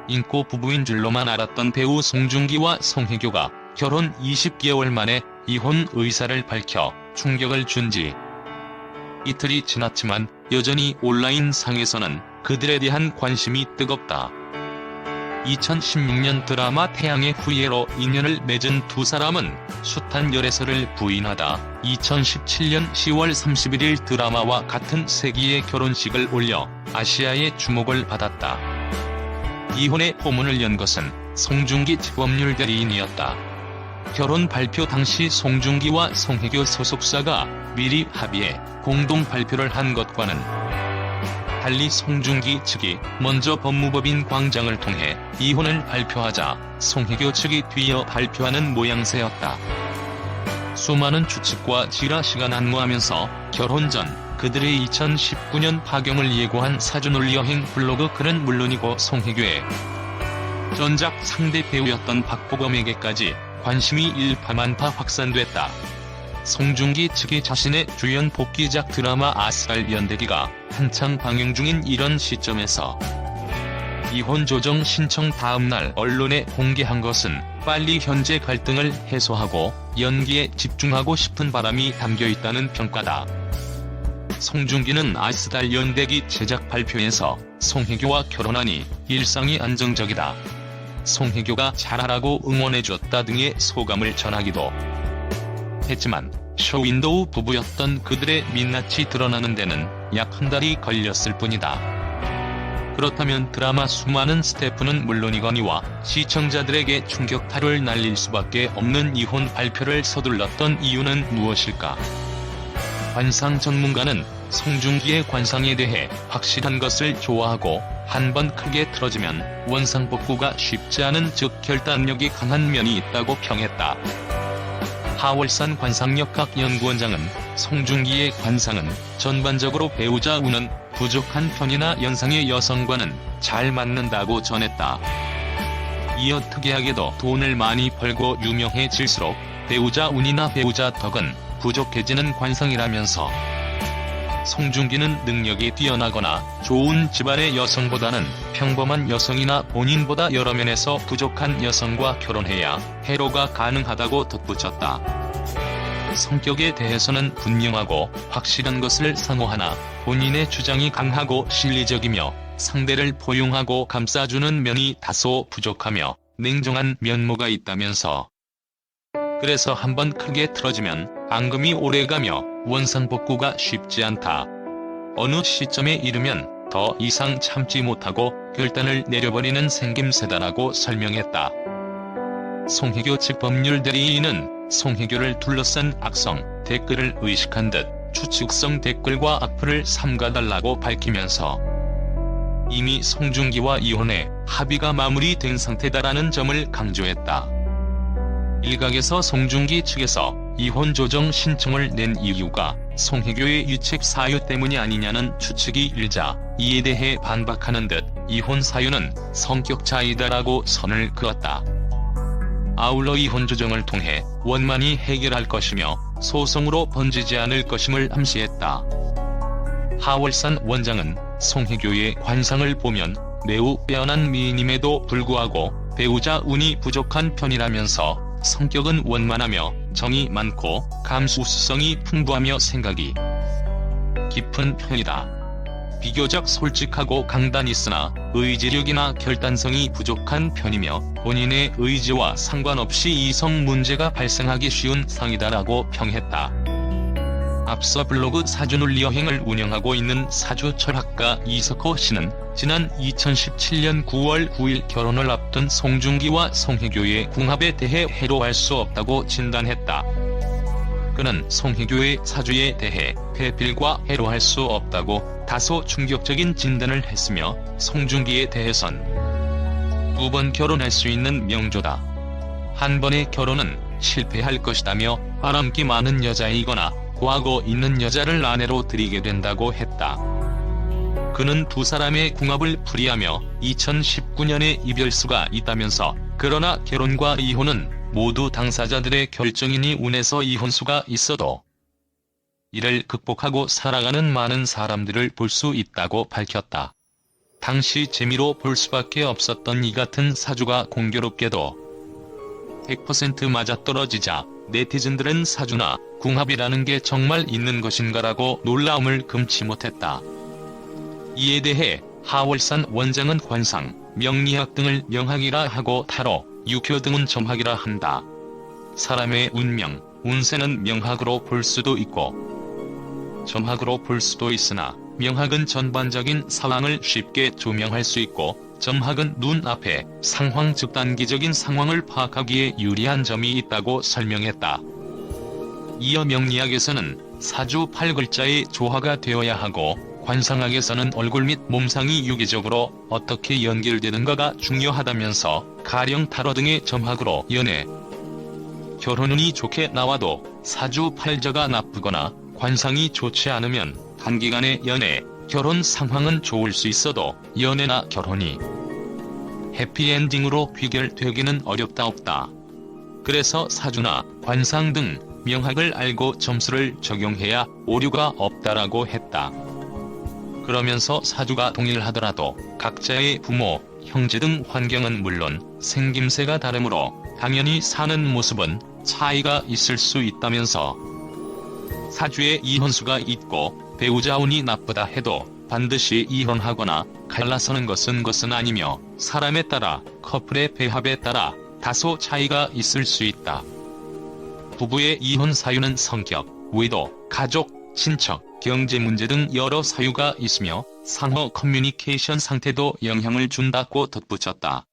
인고 부부인 줄로만 알았던 배우 송중기와 송혜교가 결혼 20개월 만에 이혼 의사를 밝혀 충격을 준 지 이틀이 지났지만 여전히 온라인 상에서는 그들에 대한 관심이 뜨겁다. 2016년 드라마 태양의 후예로 인연을 맺은 두 사람은 숱한 열애설을 부인하다 2017년 10월 31일 드라마와 같은 세기의 결혼식을 올려 아시아의 주목을 받았다. 이혼의 포문을 연 것은 송중기 법률 대리인이었다. 결혼 발표 당시 송중기와 송혜교 소속사가 미리 합의해 공동 발표를 한 것과는 달리 송중기 측이 먼저 법무법인 광장을 통해 이혼을 발표하자 송혜교 측이 뒤이어 발표하는 모양새였다. 수많은 추측과 지라시가 난무하면서 결혼 전 그들의 2019년 파경을 예고한 사주놀이여행 블로그 글은 물론이고 송혜교의 전작 상대 배우였던 박보검에게까지 관심이 일파만파 확산됐다. 송중기 측이 자신의 주연 복귀작 드라마 아스달 연대기가 한창 방영 중인 이런 시점에서 이혼 조정 신청 다음날 언론에 공개한 것은 빨리 현재 갈등을 해소하고 연기에 집중하고 싶은 바람이 담겨있다는 평가다. 송중기는 아스달 연대기 제작 발표에서 송혜교와 결혼하니 일상이 안정적이다. 송혜교가 잘하라고 응원해줬다 등의 소감을 전하기도 했지만 쇼윈도우 부부였던 그들의 민낯이 드러나는 데는 약 한 달이 걸렸을 뿐이다. 그렇다면 드라마 수많은 스태프는 물론이거니와 시청자들에게 충격타를 날릴 수밖에 없는 이혼 발표를 서둘렀던 이유는 무엇일까? 관상 전문가는 송중기의 관상에 대해 확실한 것을 좋아하고 한번 크게 틀어지면 원상복구가 쉽지 않은 즉 결단력이 강한 면이 있다고 평했다. 하월산 관상역학 연구원장은 송중기의 관상은 전반적으로 배우자 운은 부족한 편이나 연상의 여성과는 잘 맞는다고 전했다. 이어 특이하게도 돈을 많이 벌고 유명해질수록 배우자 운이나 배우자 덕은 부족해지는 관상이라면서 송중기는 능력이 뛰어나거나 좋은 집안의 여성보다는 평범한 여성이나 본인보다 여러 면에서 부족한 여성과 결혼해야 해로가 가능하다고 덧붙였다. 성격에 대해서는 분명하고 확실한 것을 상호하나 본인의 주장이 강하고 실리적이며 상대를 포용하고 감싸주는 면이 다소 부족하며 냉정한 면모가 있다면서 그래서 한번 크게 틀어지면 앙금이 오래가며 원상복구가 쉽지 않다. 어느 시점에 이르면 더 이상 참지 못하고 결단을 내려버리는 생김새다라고 설명했다. 송혜교 측 법률 대리인은 송혜교를 둘러싼 악성 댓글을 의식한 듯 추측성 댓글과 악플을 삼가달라고 밝히면서 이미 송중기와 이혼해 합의가 마무리된 상태다라는 점을 강조했다. 일각에서 송중기 측에서 이혼 조정 신청을 낸 이유가 송혜교의 유책 사유 때문이 아니냐는 추측이 일자 이에 대해 반박하는 듯 이혼 사유는 성격 차이다라고 선을 그었다. 아울러 이혼 조정을 통해 원만히 해결할 것이며 소송으로 번지지 않을 것임을 암시했다. 하월산 원장은 송혜교의 관상을 보면 매우 빼어난 미인임에도 불구하고 배우자 운이 부족한 편이라면서 성격은 원만하며 정이 많고 감수성이 풍부하며 생각이 깊은 편이다. 비교적 솔직하고 강단 있으나 의지력이나 결단성이 부족한 편이며 본인의 의지와 상관없이 이성 문제가 발생하기 쉬운 상이다라고 평했다. 앞서 블로그 사주놀이여행을 운영하고 있는 사주철학가 이석호 씨는 지난 2017년 9월 9일 결혼을 앞둔 송중기와 송혜교의 궁합에 대해 해로할 수 없다고 진단했다. 그는 송혜교의 사주에 대해 배필과 해로할 수 없다고 다소 충격적인 진단을 했으며 송중기에 대해선 2번 결혼할 수 있는 명조다. 한 번의 결혼은 실패할 것이다며 바람기 많은 여자이거나 과거 있는 여자를 아내로 들이게 된다고 했다. 그는 두 사람의 궁합을 풀이하며 2019년에 이별수가 있다면서 그러나 결혼과 이혼은 모두 당사자들의 결정이니 운에서 이혼수가 있어도 이를 극복하고 살아가는 많은 사람들을 볼 수 있다고 밝혔다. 당시 재미로 볼 수밖에 없었던 이 같은 사주가 공교롭게도 100% 맞아떨어지자 네티즌들은 사주나 궁합이라는 게 정말 있는 것인가라고 놀라움을 금치 못했다. 이에 대해 하월산 원장은 관상, 명리학 등을 명학이라 하고 타로, 유교 등은 점학이라 한다. 사람의 운명, 운세는 명학으로 볼 수도 있고 점학으로 볼 수도 있으나 명학은 전반적인 상황을 쉽게 조명할 수 있고 점학은 눈앞의 상황 즉 단기적인 상황을 파악하기에 유리한 점이 있다고 설명했다. 이어 명리학에서는 사주 8글자의 조화가 되어야 하고 관상학에서는 얼굴 및 몸상이 유기적으로 어떻게 연결되는가가 중요하다면서 가령 타로 등의 점학으로 연애, 결혼운이 좋게 나와도 사주 팔자가 나쁘거나 관상이 좋지 않으면 단기간에 연애, 결혼 상황은 좋을 수 있어도 연애나 결혼이 해피엔딩으로 귀결되기는 어렵다 없다. 그래서 사주나 관상 등 명학을 알고 점수를 적용해야 오류가 없다라고 했다. 그러면서 사주가 동일하더라도 각자의 부모, 형제 등 환경은 물론 생김새가 다르므로 당연히 사는 모습은 차이가 있을 수 있다면서 사주에 이혼수가 있고 배우자 운이 나쁘다 해도 반드시 이혼하거나 갈라서는 것은 아니며 사람에 따라 커플의 배합에 따라 다소 차이가 있을 수 있다. 부부의 이혼 사유는 성격, 외도, 가족, 친척, 경제 문제 등 여러 사유가 있으며 상호 커뮤니케이션 상태도 영향을 준다고 덧붙였다.